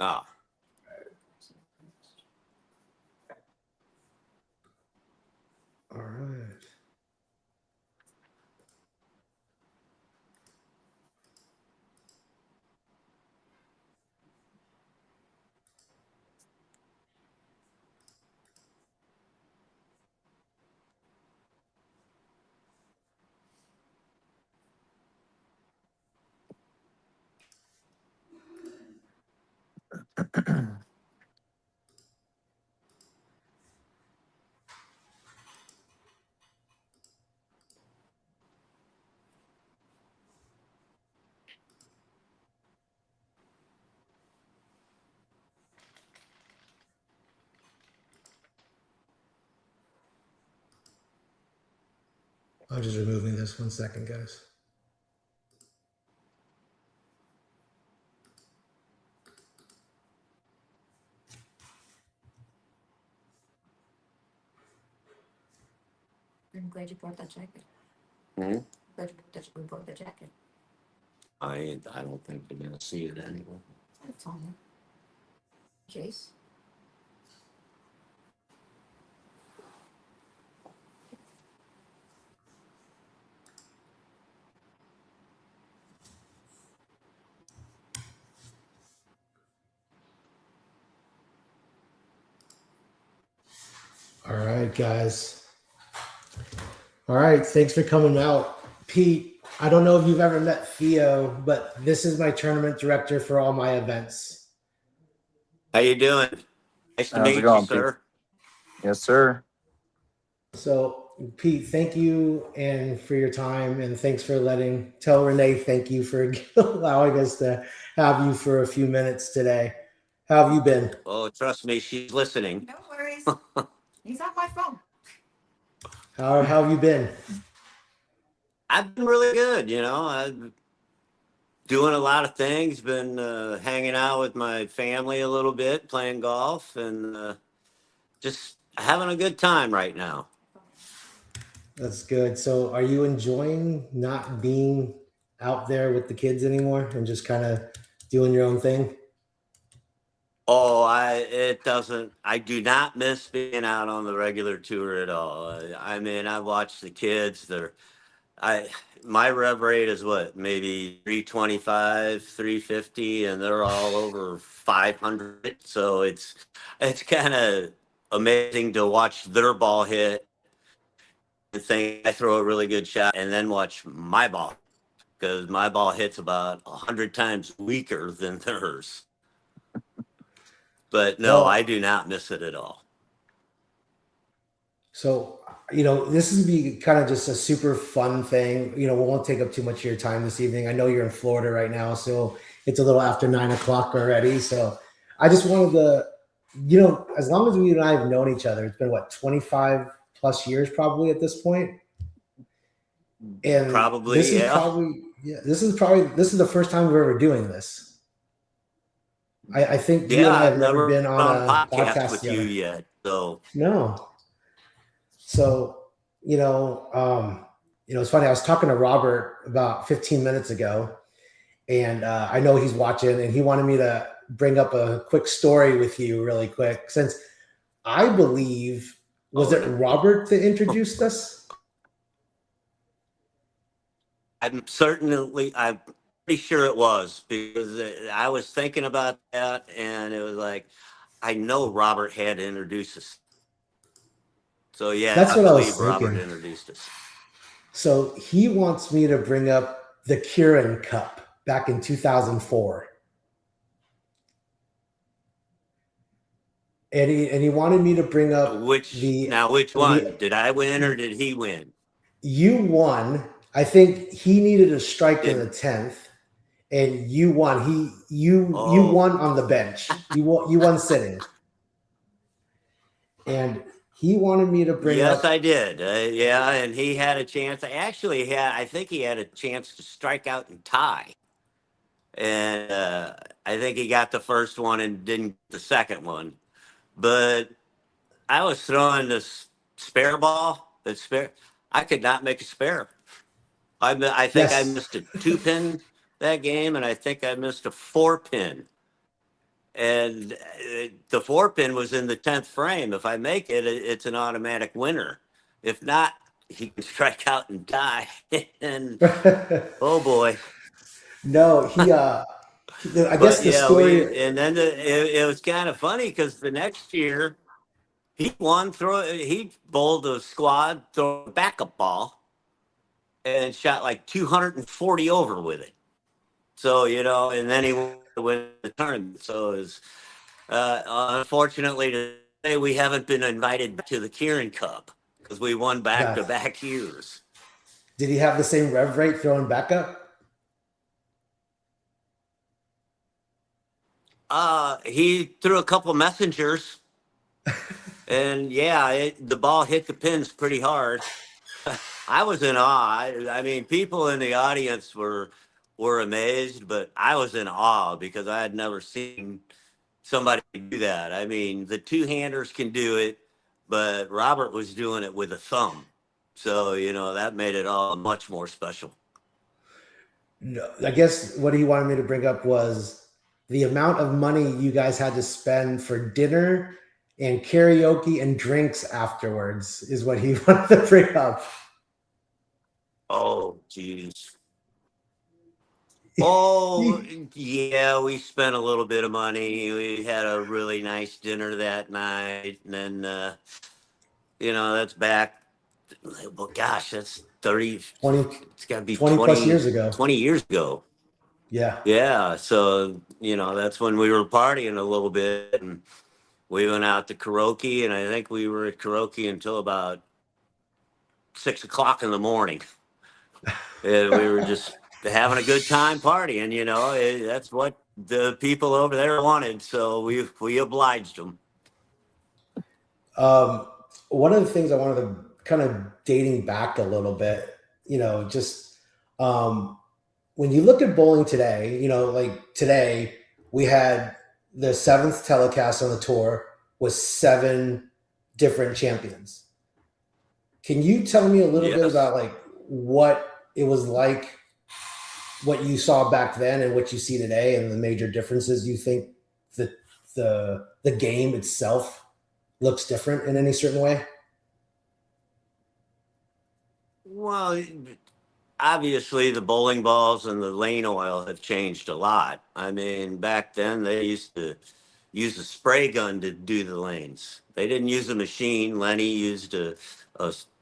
Ah, All right. I'm just removing this 1 second, guys. I'm glad you brought that jacket. hmm? Glad you brought the jacket. I don't think they're gonna see it anyway. That's on there. Case. All right, guys. All right, thanks for coming out. Pete, I don't know if you've ever met Theo, but this is my tournament director for all my events. How you doing? Nice to How's it meet you, going, Pete? sir. Yes, sir. So, Pete, thank you and for your time, and thanks for tell Renee thank you for allowing us to have you for a few minutes today. How have you been? Oh, trust me, she's listening. No worries. He's on my phone. How have you been? I've been really good, I've doing a lot of things, been hanging out with my family a little bit, playing golf, and just having a good time right now. That's good. So, are you enjoying not being out there with the kids anymore and just kind of doing your own thing? Oh, I do not miss being out on the regular tour at all. I mean, I watch the kids. I, my rev rate is what, maybe 325, 350, and they're all over 500. So it's kind of amazing to watch their ball hit and think I throw a really good shot and then watch my ball, because my ball hits about 100 times weaker than theirs. But no, I Well, do not miss it at all. so, this is be kind of just a super fun thing. We won't take up too much of your time this evening. I know you're in Florida right now, so it's a little after 9 o'clock already. So, I just wanted to, as long as we and I have known each other, it's been what, 25 plus years probably at this point. And Probably, yeah. this is the first time we're ever doing this. I think you Yeah, and I have I've never never been on done a a podcast podcast with you together. yet. So, No. So, it's funny. I was talking to Robert about 15 minutes ago, and I know he's watching, and he wanted me to bring up a quick story with you really quick, since I believe, was it oh, Robert that introduced us? I'm pretty sure it was, because I was thinking about that, and it was like, I know Robert had introduced us. So yeah, That's I what I was believe Robert thinking. introduced us. So he wants me to bring up the Kieran Cup back in 2004. And he wanted me to bring up Which the one? Did I win or did he win? you won. I think he needed a strike in the Did 10th, and you won. You Oh, won on the bench. You won sitting, and he wanted me to bring yes, I up. did. Yeah, and he had a chance. I think he had a chance to strike out and tie. And I think he got the first one and didn't get the second one. But I was throwing this spare ball. I could not make a spare. I think I Yes. missed a two pin that game, and I think I missed a 4 pin. And the 4 pin was in the 10th frame. If I make it, it's an automatic winner. If not, he can strike out and die. And oh boy. No, I guess But the yeah, story. and then it was kind of funny because the next year he bowled a squad, throw a backup ball, and shot like 240 over with it. So, and then he went the tournament. So it's unfortunately today we haven't been invited to the Kieran Cup because we won back to God, back years. did he have the same rev rate throwing back up? He threw a couple messengers, and yeah, the ball hit the pins pretty hard. I was in awe. I mean, people in the audience were amazed, but I was in awe because I had never seen somebody do that. I mean, the two handers can do it, but Robert was doing it with a thumb. So, that made it all much more special. No, I guess what he wanted me to bring up was the amount of money you guys had to spend for dinner and karaoke and drinks afterwards is what he wanted to bring up. Oh, geez. Oh, yeah, we spent a little bit of money. We had a really nice dinner that night. And then, that's back. Well, gosh, that's 30. 20, It's got to be 20 plus years ago. 20 years ago. Yeah. Yeah. So, that's when we were partying a little bit. And we went out to karaoke. And I think we were at karaoke until about 6 o'clock in the morning. And we were just having a good time partying. That's what the people over there wanted. So we obliged them. Um, One of the things I wanted to kind of dating back a little bit, just um, when you look at bowling today, like today we had the seventh telecast on the tour with seven different champions. Can you tell me a little bit Yes. about like what it was like, what you saw back then and what you see today, and the major differences you think that the game itself looks different in any certain way? Well, obviously the bowling balls and the lane oil have changed a lot. I mean, back then they used to use a spray gun to do the lanes. They didn't use a machine. Lenny used a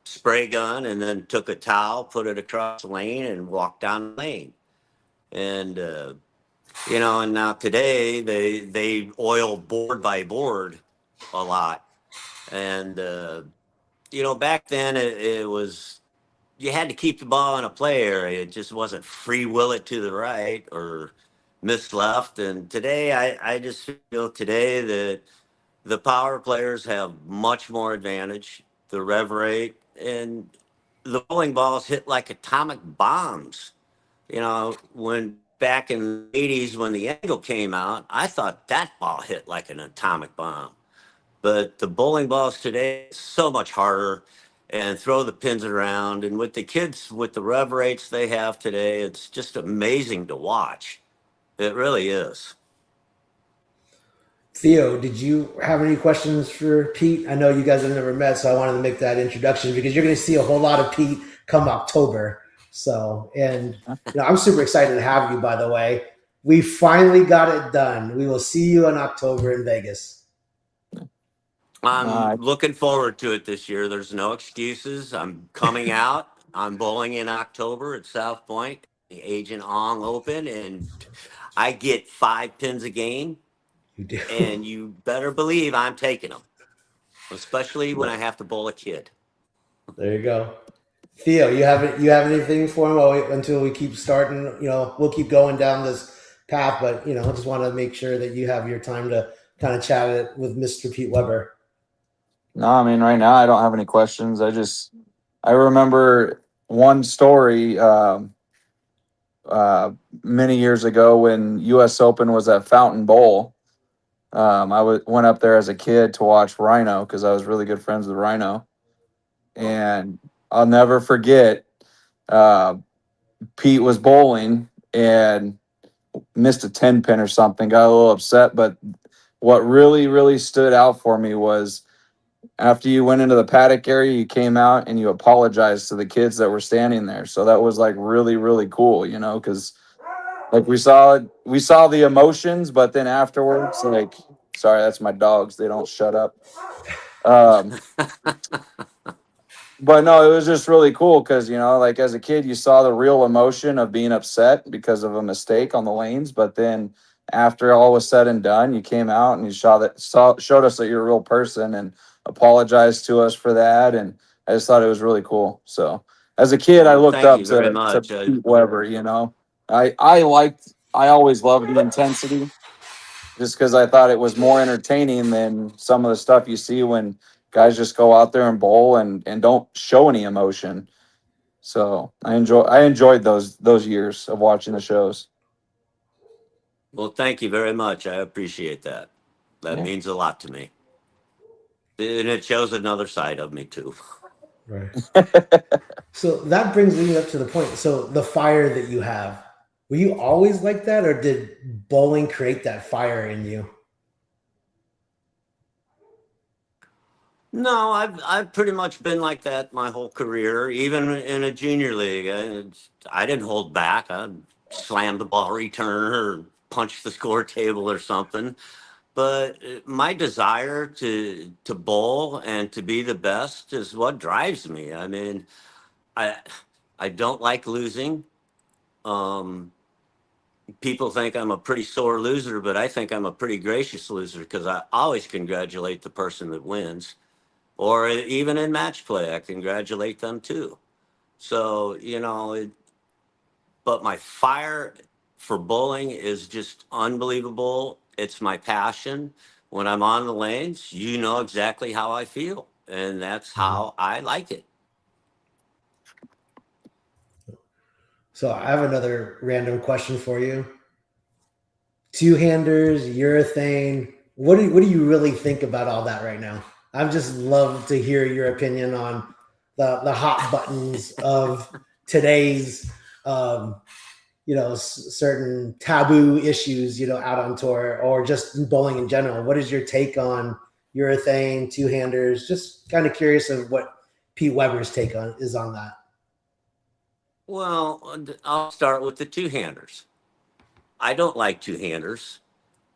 spray gun and then took a towel, put it across the lane, and walked down the lane. And and now today they oil board by board a lot. And back then it was you had to keep the ball in a play area. It just wasn't free will it to the right or miss left. And today, I just feel today that the power players have much more advantage. The rev rate and the bowling balls hit like atomic bombs. When back in the 80s when the angle came out, I thought that ball hit like an atomic bomb. But the bowling balls today is so much harder and throw the pins around. And with the kids, with the rev rates they have today, it's just amazing to watch. It really is. Theo, did you have any questions for Pete? I know you guys have never met, so I wanted to make that introduction because you're going to see a whole lot of Pete come October. So, and I'm super excited to have you, by the way. We finally got it done. We will see you in October in Vegas. I'm Uh, looking forward to it this year. There's no excuses. I'm coming out. I'm bowling in October at South Point, the Agent Ong Open, and I get 5 pins a game. You do. And you better believe I'm taking them, especially when I have to bowl a kid. There you go. Theo, you have anything for him? Until we keep starting, we'll keep going down this path, but I just want to make sure that you have your time to kind of chat it with Mr. Pete Weber. no, I mean, right now I don't have any questions. I remember one story many years ago when U.S. Open was at Fountain Bowl. Went up there as a kid to watch Rhino because I was really good friends with Rhino, and I'll never forget. Uh, Pete was bowling, and missed a 10 pin or something, got a little upset. But what really, really stood out for me was after you went into the paddock area, you came out and you apologized to the kids that were standing there. So that was like really, really cool, you know, because like we saw the emotions, but then afterwards, like, sorry, that's my dogs. They don't shut up. Um, but no, it was just really cool because, you know, like as a kid, you saw the real emotion of being upset because of a mistake on the lanes. But then after all was said and done, you came out and you showed us that you're a real person and apologized to us for that. And I just thought it was really cool. So as a kid, I Well, looked thank up you very to much. Pete Weber, you know. I always loved the intensity just because I thought it was more entertaining than some of the stuff you see when guys just go out there and bowl and don't show any emotion. So I enjoyed those years of watching the shows. Well, thank you very much. I appreciate that. That Yeah. means a lot to me. And it shows another side of me too. Right. So that brings me up to the point. So the fire that you have, were you always like that, or did bowling create that fire in you? No, I've pretty much been like that my whole career, even in a junior league. I didn't hold back. I slammed the ball returner or punched the score table or something. But my desire to bowl and to be the best is what drives me. I mean, I I don't like losing. Um, People think I'm a pretty sore loser, but I think I'm a pretty gracious loser because I always congratulate the person that wins, or even in match play, I congratulate them too. So but my fire for bowling is just unbelievable. It's my passion. When I'm on the lanes, you know exactly how I feel, and that's Mhm. how I like it. So I have another random question for you. Two-handers, urethane. What do you really think about all that right now? I'd just love to hear your opinion on the hot buttons of today's certain taboo issues, out on tour or just in bowling in general. What is your take on urethane, two-handers? Just kind of curious of what Pete Weber's take on is on that. Well, I'll start with the two-handers. I don't like two-handers,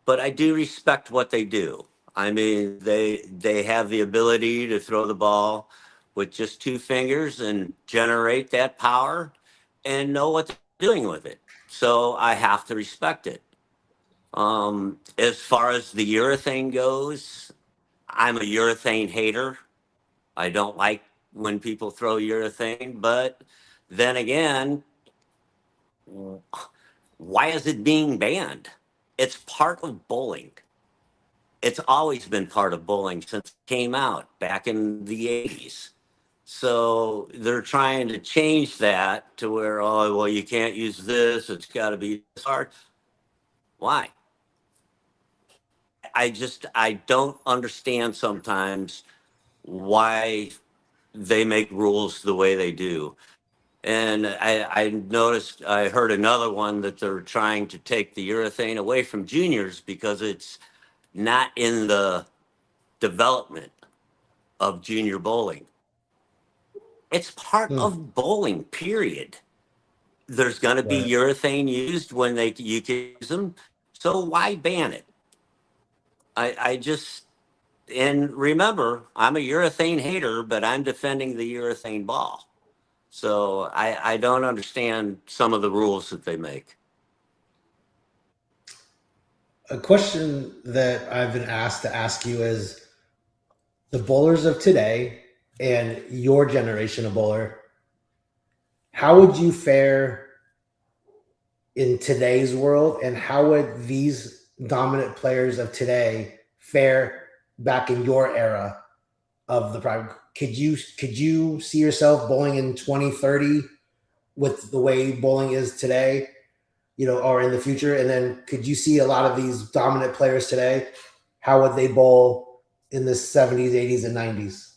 but I do respect what they do. I mean, they have the ability to throw the ball with just two fingers and generate that power and know what they're doing with it. So I have to respect it. As far as the urethane goes, I'm a urethane hater. I don't like when people throw urethane, but then again, why is it being banned? It's part of bowling. It's always been part of bowling since it came out back in the 80s. So they're trying to change that to where, oh, well, you can't use this. It's got to be this hard. Why? I don't understand sometimes why they make rules the way they do. And I heard another one that they're trying to take the urethane away from juniors because it's not in the development of junior bowling. It's part Hmm. of bowling, period. There's going to be Right. urethane used when you can use them. So why ban it? I just, and remember, I'm a urethane hater, but I'm defending the urethane ball. So I don't understand some of the rules that they make. A question that I've been asked to ask you is the bowlers of today and your generation of bowler, how would you fare in today's world, and how would these dominant players of today fare back in your era of the prime? Could you see yourself bowling in 2030 with the way bowling is today, or in the future? And then could you see a lot of these dominant players today? How would they bowl in the 70s, 80s, and 90s?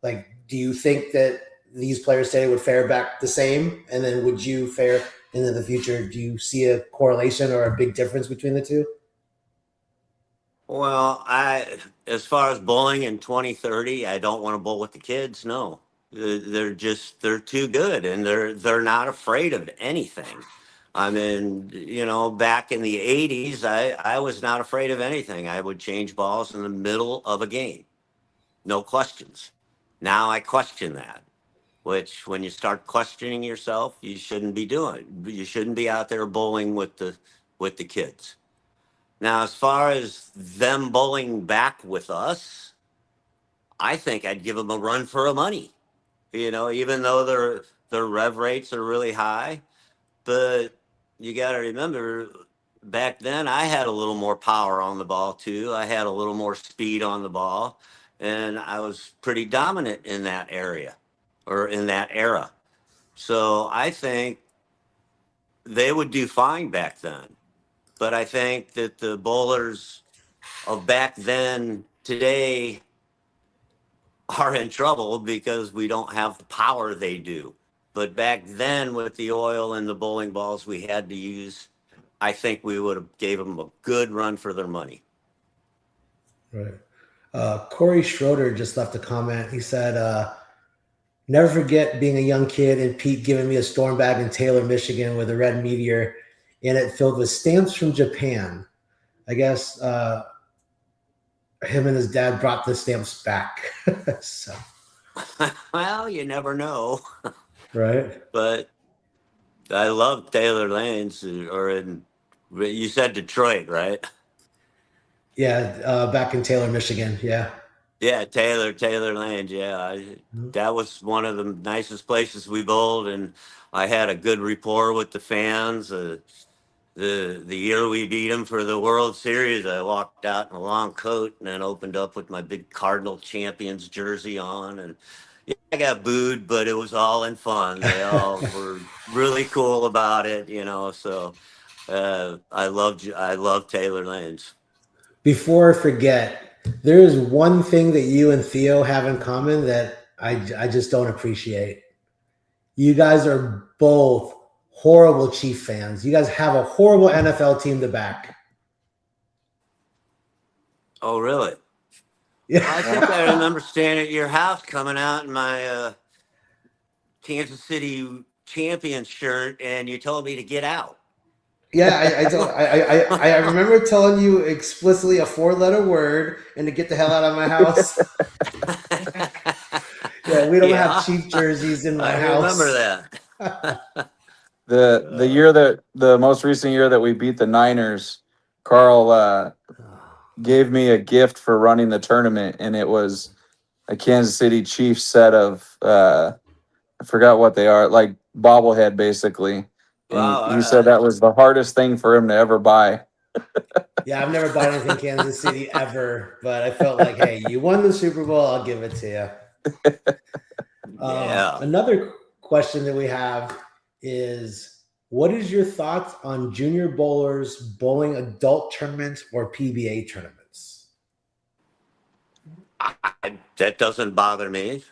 Like, do you think that these players today would fare back the same? And then would you fare into the future? Do you see a correlation or a big difference between the two? Well, as far as bowling in 2030, I don't want to bowl with the kids. No, they're too good, and they're not afraid of anything. I mean, back in the 80s, I was not afraid of anything. I would change balls in the middle of a game, no questions. Now I question that, which when you start questioning yourself, you shouldn't be doing. You shouldn't be out there bowling with the kids. Now, as far as them bowling back with us, I think I'd give them a run for a money. Even though their rev rates are really high, but you got to remember, back then I had a little more power on the ball too. I had a little more speed on the ball, and I was pretty dominant in that area or in that era. So I think they would do fine back then. But I think that the bowlers of back then today are in trouble because we don't have the power they do. But back then, with the oil and the bowling balls we had to use, I think we would have gave them a good run for their money. Right. Corey Schroeder just left a comment. He said, never forget being a young kid and Pete giving me a storm bag in Taylor, Michigan with a red meteor in it filled with stamps from Japan. I guess him and his dad brought the stamps back. So, Well, you never know. right. But I love Taylor Lanes, you said Detroit, right? Yeah, back in Taylor, Michigan. Yeah. Yeah, Taylor Land. Yeah, that was one of the nicest places we bowled, and I had a good rapport with the fans. The year we beat them for the World Series, I walked out in a long coat and then opened up with my big Cardinal champions jersey on, and yeah, I got booed, but it was all in fun. They all were really cool about it, So I love Taylor Lanes. Before I forget, there is one thing that you and Theo have in common that I just don't appreciate. You guys are both horrible Chief fans. You guys have a horrible NFL team to back. Oh, really? I think I Yeah. remember staying at your house, coming out in my Kansas City champion shirt, and you told me to get out. Yeah, I remember telling you explicitly a 4-letter word and to get the hell out of my house. Yeah, we don't have Yeah, Chief jerseys in my I remember house. that. The year that the most recent year that we beat the Niners, Carl gave me a gift for running the tournament, and it was a Kansas City Chiefs set of I forgot what they are, like bobblehead basically. And Wow, all he said right. that was the hardest thing for him to ever buy. Yeah, I've never bought anything Kansas City ever, but I felt like, hey, you won the Super Bowl, I'll give it to you. Yeah. Another question that we have is, what is your thoughts on junior bowlers bowling adult tournaments or PBA tournaments? That doesn't bother me.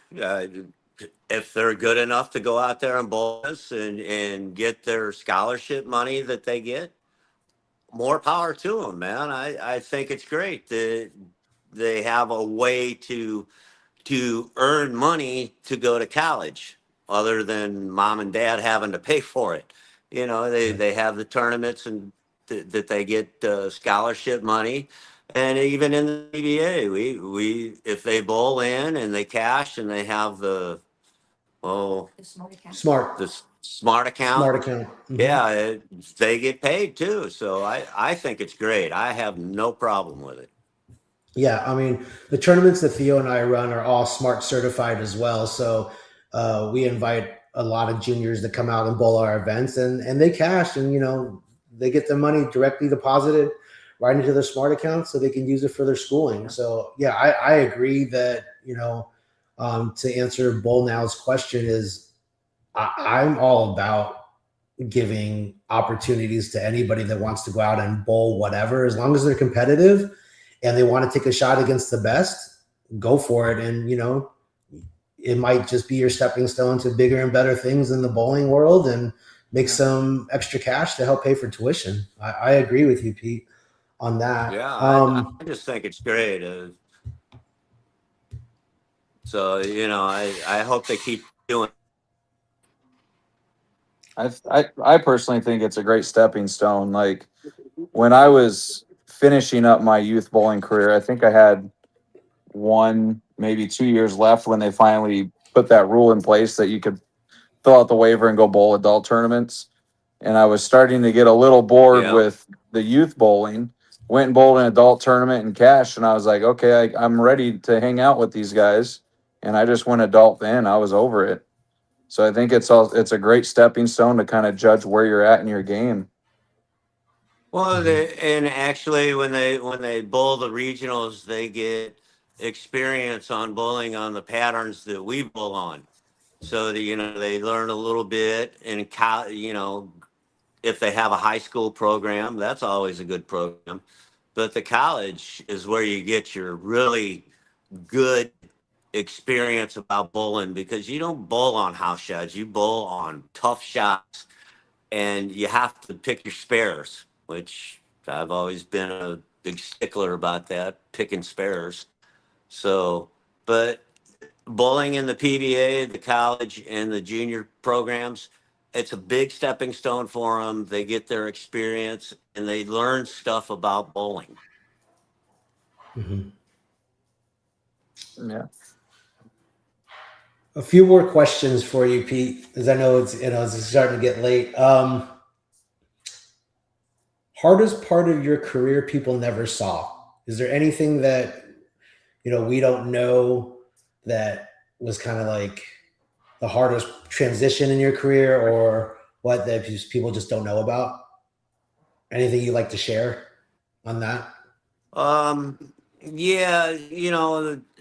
If they're good enough to go out there and bowl us and get their scholarship money that they get, more power to them, man. I think it's great that they have a way to earn money to go to college other than mom and dad having to pay for it. They have the tournaments and that they get scholarship money. And even in the PBA, we if they bowl in and they cash and they have The smart account. Smart, the smart account, smart account. Mhm. yeah, they get paid too. So I think it's great. I have no problem with it. Yeah, I mean, the tournaments that Theo and I run are all smart certified as well. So we invite a lot of juniors to come out and bowl our events, and they cash, and they get their money directly deposited right into their smart account, so they can use it for their schooling. So yeah, I agree that to answer Bowl Now's question is I'm all about giving opportunities to anybody that wants to go out and bowl whatever, as long as they're competitive and they want to take a shot against the best, go for it. And it might just be your stepping stone to bigger and better things in the bowling world. And make some extra cash to help pay for tuition. I agree with you, Pete, on that. Yeah, I just think it's great. So I hope they keep doing. I personally think it's a great stepping stone. Like when I was finishing up my youth bowling career, I think I had 1, maybe 2 years left when they finally put that rule in place that you could fill out the waiver and go bowl adult tournaments. And I was starting to get a little bored Yeah. with the youth bowling. Went and bowled an adult tournament in cash, and I was like, okay, I'm ready to hang out with these guys. And I just went adult then. I was over it. So I think it's a great stepping stone to kind of judge where you're at in your game. Well, and actually, when they bowl the regionals, they get experience on bowling on the patterns that we bowl on. So that they learn a little bit, and if they have a high school program, that's always a good program. But the college is where you get your really good experience about bowling, because you don't bowl on house shots, you bowl on tough shots, and you have to pick your spares, which I've always been a big stickler about that, picking spares. So, but bowling in the PBA, the college, and the junior programs, it's a big stepping stone for them. They get their experience and they learn stuff about bowling. Mhm. Yeah. A few more questions for you, Pete, because I know it's starting to get late. Hardest part of your career people never saw. Is there anything that we don't know that was kind of like the hardest transition in your career, or what that people just don't know about? Anything you'd like to share on that? Yeah,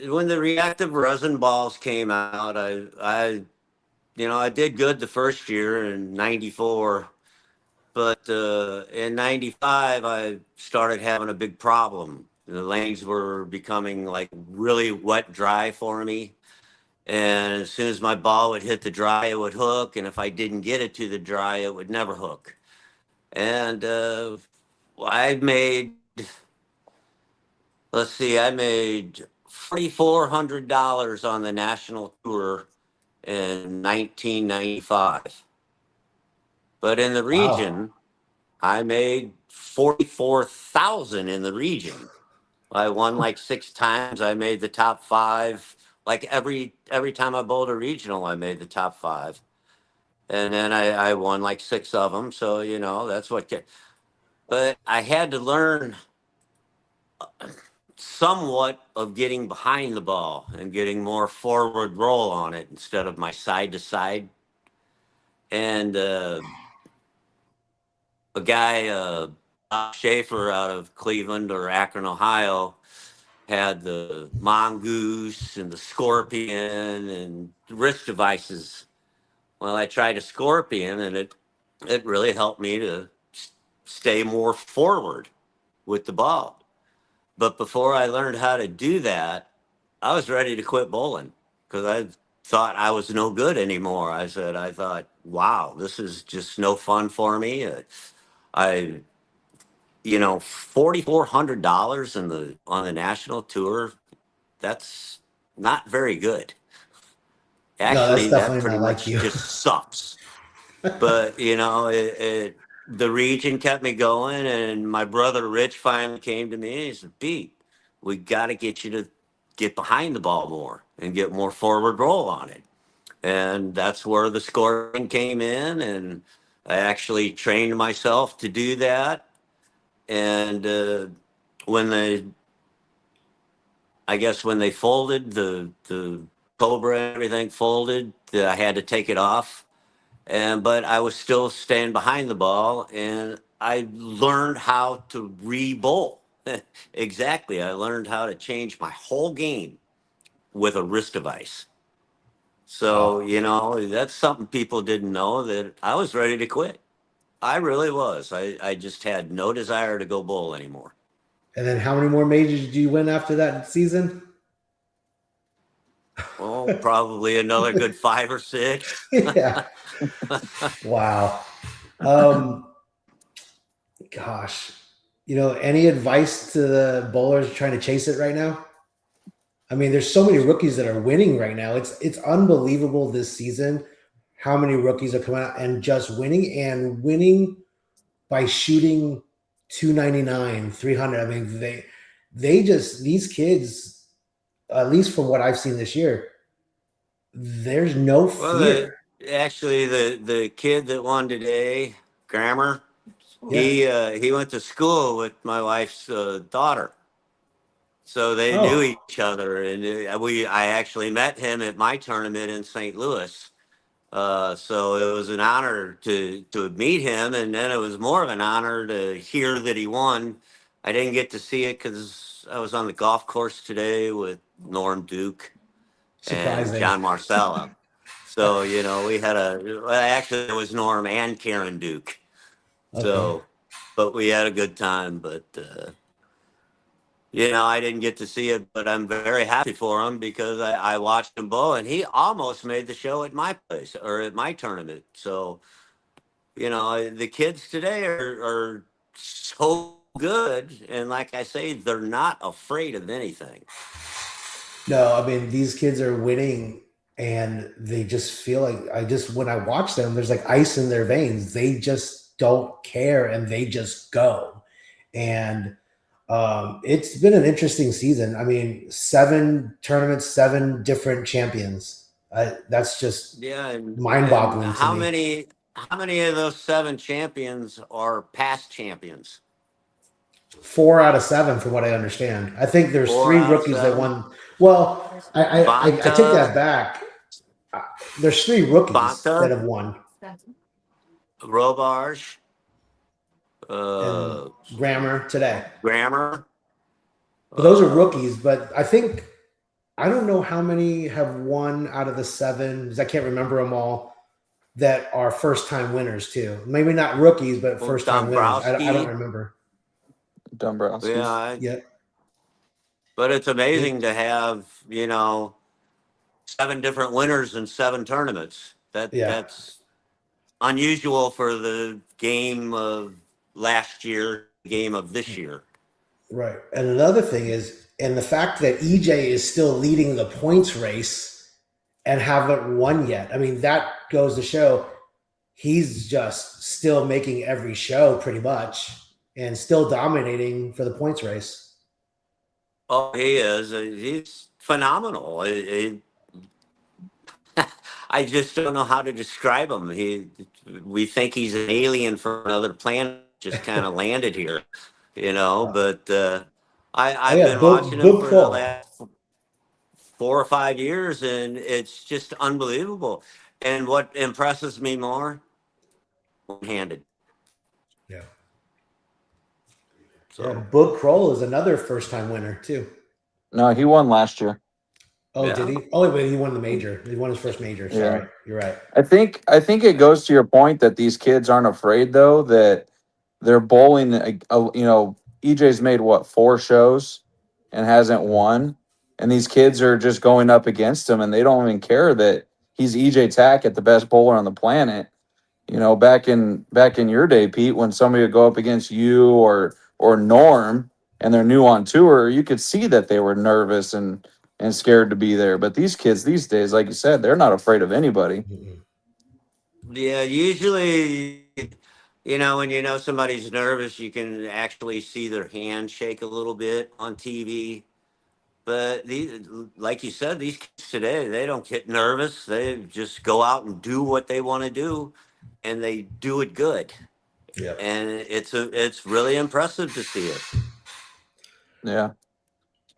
when the reactive resin balls came out, I did good the first year in '94, but in '95 I started having a big problem. The lanes were becoming like really wet dry for me, and as soon as my ball would hit the dry, it would hook, and if I didn't get it to the dry, it would never hook. And I made, let's see, I made $4,400 on the national tour in 1995. But in the Wow. region, I made 44,000 in the region. I won like 6 times. I made the top five. Like every time I bowled a regional, I made the top five, and then I won like 6 of them. So that's what. But I had to learn somewhat of getting behind the ball and getting more forward roll on it instead of my side to side. And a guy, Bob Schaefer out of Cleveland or Akron, Ohio, had the mongoose and the scorpion and wrist devices. Well, I tried a scorpion, and it really helped me to stay more forward with the ball. But before I learned how to do that, I was ready to quit bowling because I thought I was no good anymore. I thought, wow, this is just no fun for me. I, $4,400 on the national tour. That's not very good. No, that's Actually, that definitely pretty not like much you. just sucks. But the region kept me going, and my brother Rich finally came to me and he said, "Pete, we got to get you to get behind the ball more and get more forward roll on it." And that's where the scoring came in, and I actually trained myself to do that. And when they, I guess when they folded the Cobra and everything folded, I had to take it off, and but I was still staying behind the ball, and I learned how to re-bowl. Exactly, I learned how to change my whole game with a wrist device. So Wow. that's something people didn't know, that I was ready to quit. I really was. I just had no desire to go bowl anymore. And then how many more majors did you win after that season? Oh, probably another good 5 or 6. Yeah. Wow. Um, Gosh, any advice to the bowlers trying to chase it right now? I mean, there's so many rookies that are winning right now. It's unbelievable this season how many rookies are coming out and just winning by shooting 299, 300. I mean, they just these kids, at least from what I've seen this year, there's no Well, fear. actually, the kid that won today, Grammar, Yeah. he went to school with my wife's daughter, so they knew Oh, each other, and I actually met him at my tournament in St. Louis. So it was an honor to meet him, and then it was more of an honor to hear that he won. I didn't get to see it because I was on the golf course today with Norm Duke and surprising. John Marcella. So we had well, actually it was Norm and Karen Duke. Okay. So, but we had a good time. But I didn't get to see it, but I'm very happy for him because I watched him bowl, and he almost made the show at my place or at my tournament. So the kids today are so good, and like I say, they're not afraid of anything. No, I mean these kids are winning and they just feel like when I watch them, there's like ice in their veins. They just don't care and they just go. And it's been an interesting season. I mean, 7 tournaments, 7 different champions. That's just Yeah, and mind-boggling to how me. many of those 7 champions are past champions? 4 out of 7, from what I understand. I think there's Four three out of rookies that seven. won. Well, I take Bonta, that back. Uh, There's 3 rookies that Bonta, have won, Robarge, and uh, Grammar today. Grammer. But those are Uh, rookies. But I don't know how many have won out of the 7 because I can't remember them all that are first time winners too. Maybe not rookies, but first time winners. I don't Dombrowski. remember Yeah, Dombrowski's. yet. but it's Yeah, amazing to have 7 different winners in 7 tournaments. yeah, That's unusual for the game of last year, game of this year. right. And another thing is, and the fact that EJ is still leading the points race and haven't won yet. I mean, that goes to show he's just still making every show pretty much and still dominating for the points race. Oh, he is. He's phenomenal. I just don't know how to describe him. We think he's an alien from another planet, just kind of landed here, But Oh I've yeah, been watching him Boog for the Kroll. last 4 or 5 years, and it's just unbelievable. And what impresses me more, one-handed. Yeah. Yeah, So Boog Kroll is another first time winner too. No, he won last year. Oh, did yeah. he? Oh, but he won the major. He won his first major. Yeah. Sorry, you're right. I think it goes to your point that these kids aren't afraid though, that they're bowling. EJ's made what, 4 shows and hasn't won, and these kids are just going up against him, and they don't even care that he's EJ Tackett, the best bowler on the planet. Back in your day, Pete, when somebody would go up against you or Norm, and they're new on tour, you could see that they were nervous and scared to be there. But these kids these days, like you said, they're not afraid of anybody. Mm-mm. Yeah, usually, when somebody's nervous, you can actually see their hand shake a little bit on TV. But like you said, these kids today, they don't get nervous. They just go out and do what they want to do, and they do it good. Yep. And it's really impressive to see it. Yeah.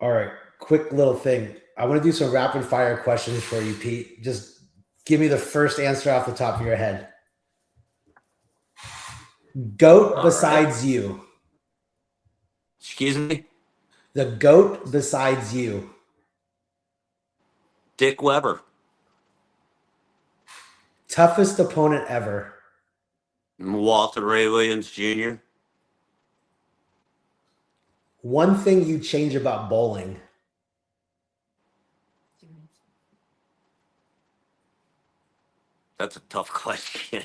All right. Quick little thing. I want to do some rapid fire questions for you, Pete. Just give me the first answer off the top of your head. Goat All right. besides you. Excuse me, The goat besides you. Dick Weber, Toughest opponent ever. Walter Ray Williams Jr. One thing you change about bowling. That's a tough question.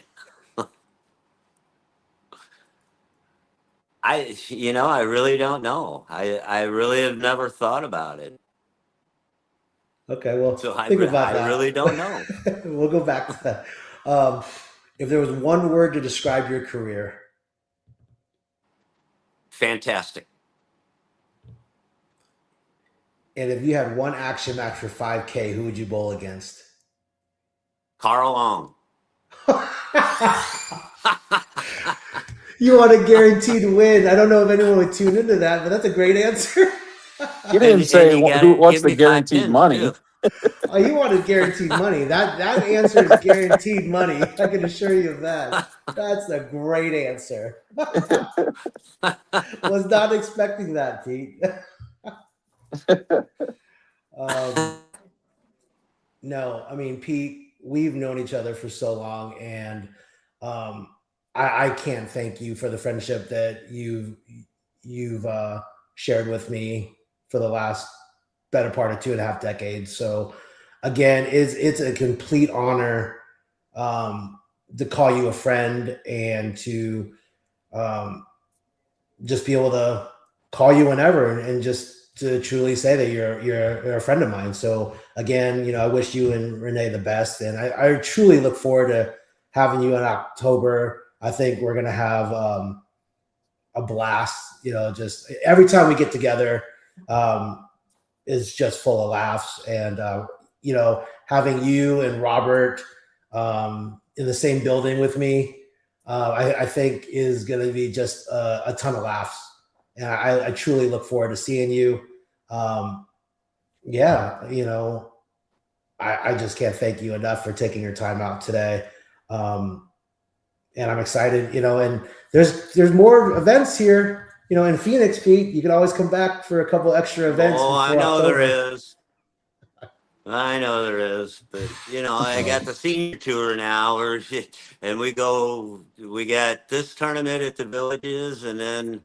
I really don't know. I really have never thought about it. Okay, well, So think about I really don't know. that. We'll go back to that. If there was one word to describe your career, Fantastic. and if you had one action match for 5K, who would you bowl against? Carl Ong. You want a guaranteed win. I don't know if anyone would tune into that, but that's a great answer. You and didn't say you gotta what's give the me five guaranteed pins money. too. Oh, you wanted guaranteed money. That answer is guaranteed money. I can assure you of that. That's a great answer. Was not expecting that, Pete. um, no, I mean, Pete, we've known each other for so long, and um, I can't thank you for the friendship that you've shared with me for the last better part of 2.5 decades. So, again, it's a complete honor to call you a friend and to um, just be able to call you whenever and just to truly say that you're a friend of mine. So again, I wish you and Renee the best, and I truly look forward to having you in October. I think we're gonna have a blast. Just every time we get together is just full of laughs, and having you and Robert in the same building with me, I think is going to be just a ton of laughs. And I truly look forward to seeing you. Um, yeah, I just can't thank you enough for taking your time out today. Um, and I'm excited, and there's more events here, in Phoenix, Pete. You can always come back for a couple extra events Oh, I before know there October. is. I know there is, but I got the senior tour now, and we got this tournament at the Villages, and then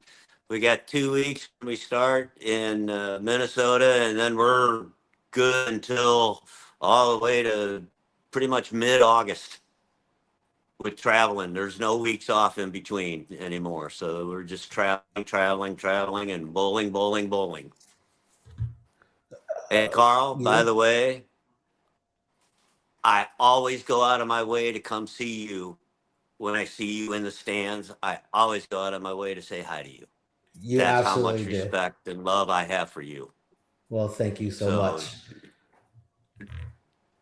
we got 2 weeks when we start in Minnesota, and then we're good until all the way to pretty much mid-August with traveling. There's no weeks off in between anymore, so we're just traveling, and bowling, bowling, bowling. And Carl, by Yeah. the way, I always go out of my way to come see you. When I see you in the stands, I always go out of my way to say hi to you. You That's how much absolutely do. respect and love I have for you. Well, thank you so So, much.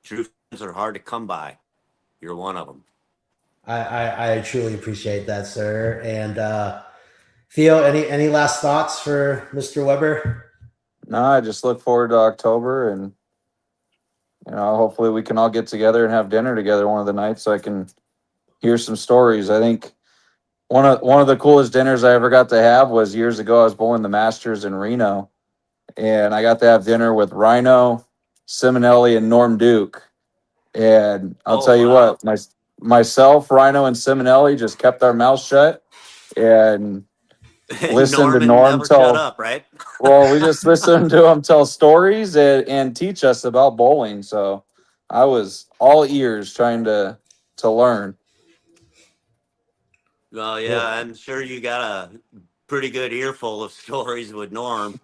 true friends are hard to come by. You're one of them. I truly appreciate that, sir. And Theo, any last thoughts for Mr. Weber? No, I just look forward to October, and hopefully we can all get together and have dinner together one of the nights so I can hear some stories. I think one of the coolest dinners I ever got to have was years ago. I was bowling the Masters in Reno, and I got to have dinner with Rhino, Simonelli, and Norm Duke. And I'll Oh, tell you wow. what, myself, Rhino, and Simonelli just kept our mouths shut and listened to Norman Norm never shut tell. up, right? Well, we just listened to him tell stories and teach us about bowling. So I was all ears trying to learn. Well, yeah, Well, I'm sure you got a pretty good earful of stories with Norm.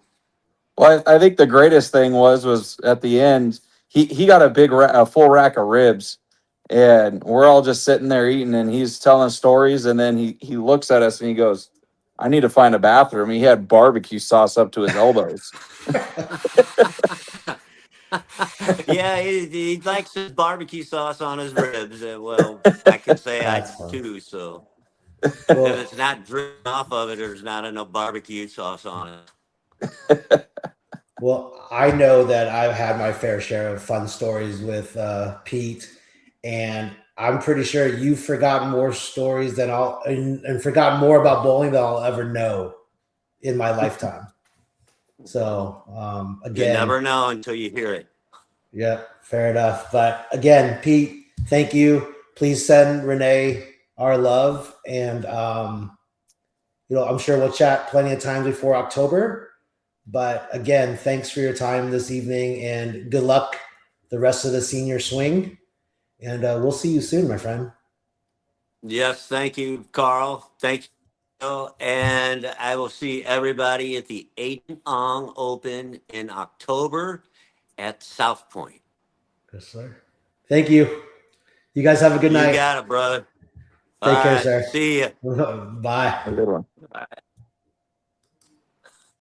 Well, I think the greatest thing was at the end. He got a full rack of ribs, and we're all just sitting there eating, and he's telling stories, and then he looks at us and he goes, "I need to find a bathroom." He had barbecue sauce up to his elbows. Yeah, he likes his barbecue sauce on his ribs. Well, I can say I that's do fun. too. So if Well, it's not dripping off of it, there's not enough barbecue sauce on it. well, I know that I've had my fair share of fun stories with Pete, and I'm pretty sure you've forgotten more stories than and forgotten more about bowling than I'll ever know in my lifetime. Well, So you again, never know until you hear it. yeah, fair enough. But again, Pete, thank you. Please send Renee our love, and I'm sure we'll chat plenty of times before October. But again, thanks for your time this evening, and good luck the rest of the senior swing. And we'll see you soon, my friend. Yes, thank you, Carl. Thank you. And I will see everybody at the Agent Ong Open in October at South Point. Yes, sir. Thank you. You guys have a good You night. got it, brother. All Take care, right. sir. See you. Bye. A good one. Bye.